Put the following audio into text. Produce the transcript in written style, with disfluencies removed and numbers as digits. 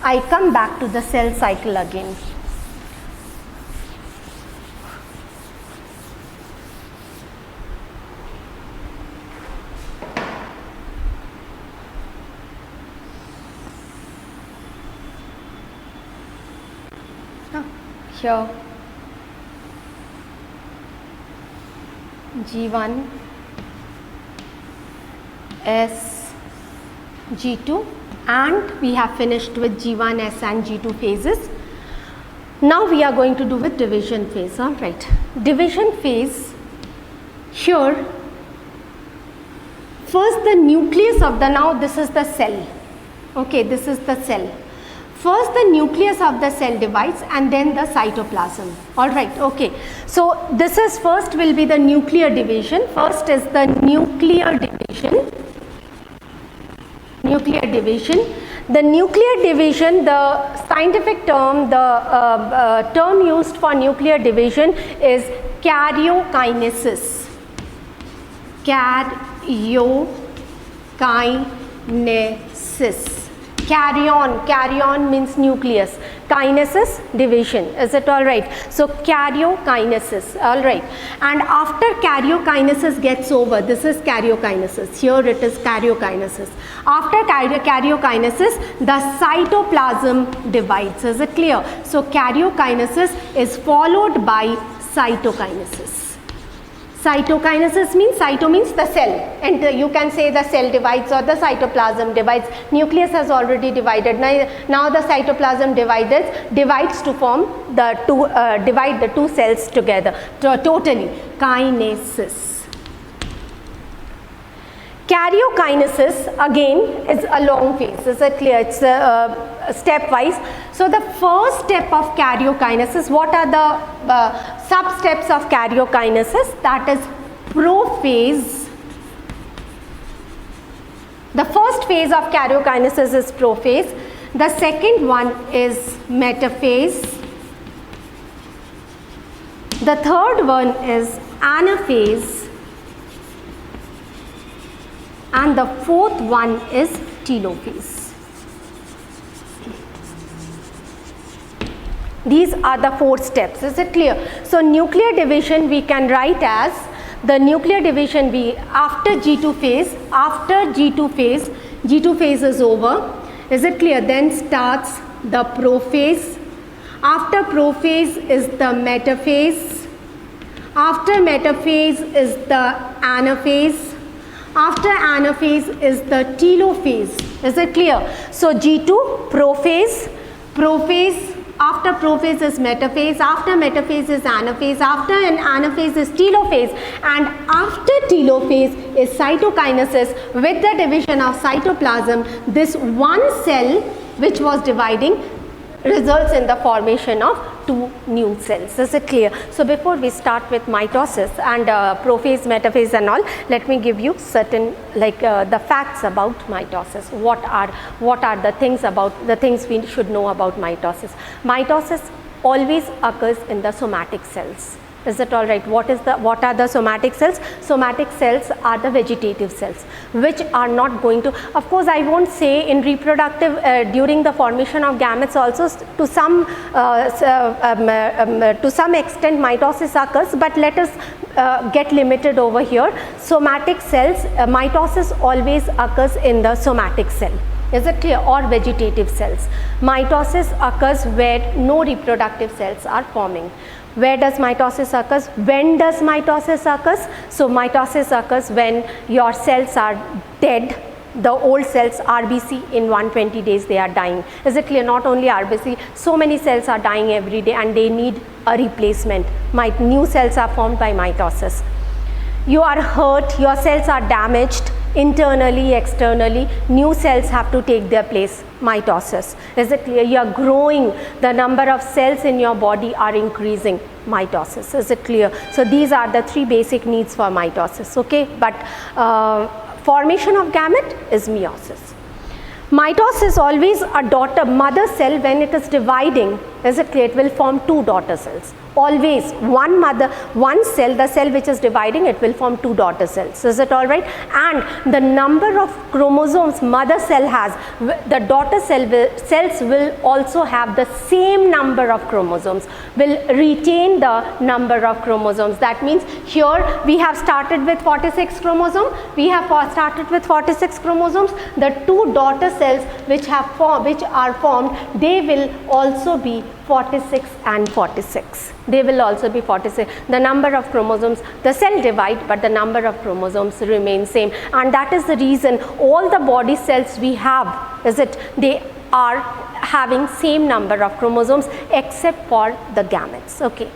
I come back to the cell cycle again. Here G1, S, G2, and we have finished with G1, S and G2 phases. Now we are going to do with division phase. All right, division phase. Here first the nucleus of the, now this is the cell, okay, this is the cell. First the nucleus of the cell divides and then the cytoplasm. All right, okay. So this is, first will be the nuclear division. First is the nuclear division. Nuclear division. The nuclear division, the scientific term, the term used for nuclear division is karyokinesis. Karyokinesis. Karyon means nucleus, kinesis division. Is it all right? So karyokinesis. All right. And after karyokinesis gets over, this is karyokinesis. Here it is karyokinesis. After karyokinesis, the cytoplasm divides. Is it clear? So karyokinesis is followed by cytokinesis. Cytokinesis means, cyto means the cell, and you can say the cell divides or the cytoplasm divides. Nucleus has already divided. Now the cytoplasm divides to form the two, divide the two cells together. Totally, kinesis. Karyokinesis again is a long phase. Is it clear? It's stepwise. So the first step of karyokinesis, what are the sub-steps of karyokinesis? That is prophase. The first phase of karyokinesis is prophase. The second one is metaphase. The third one is anaphase. And the fourth one is telophase. These are the 4 steps. Is it clear? So nuclear division we can write as, the nuclear division after G2 phase, G2 phase is over. Is it clear? Then starts the prophase. After prophase is the metaphase. After metaphase is the anaphase. After anaphase is the telophase. Is it clear? So G2, prophase, after prophase is metaphase, after metaphase is anaphase, after an anaphase is telophase, and after telophase is cytokinesis. With the division of cytoplasm, this one cell which was dividing results in the formation of 2 new cells. Is it clear? So before we start with mitosis and prophase, metaphase and all, let me give you certain the facts about mitosis. What are the things we should know about mitosis? Mitosis always occurs in the somatic cells. Is it all right? What are the somatic cells? Somatic cells are the vegetative cells, which are not going to, of course I won't say in reproductive, during the formation of gametes also to some extent mitosis occurs, but let us get limited over here. Somatic cells, mitosis always occurs in the somatic cell. Is it clear? Or vegetative cells. Mitosis occurs where no reproductive cells are forming. Where does mitosis occur? When does mitosis occur? So mitosis occurs when your cells are dead. The old cells, RBC, in 120 days they are dying. Is it clear? Not only RBC, so many cells are dying every day and they need a replacement. New cells are formed by mitosis. You are hurt, your cells are damaged internally, externally, new cells have to take their place. Mitosis. Is it clear? You are growing, the number of cells in your body are increasing. Mitosis. Is it clear? So these are the 3 basic needs for mitosis. Okay, but formation of gamete is meiosis. Mitosis always a mother cell when it is dividing. Is it clear? It will form two daughter cells. Always one cell, the cell which is dividing, it will form two daughter cells. Is it all right? And the number of chromosomes mother cell has, the daughter cells will also have the same number of chromosomes, will retain the number of chromosomes. That means here we have started with 46 chromosomes. We have started with 46 chromosomes. The two daughter cells which are formed, they will also be 46 and 46. They will also be 46. The number of chromosomes, the cell divide, but the number of chromosomes remain same. And that is the reason all the body cells we have, they are having same number of chromosomes except for the gametes. Okay.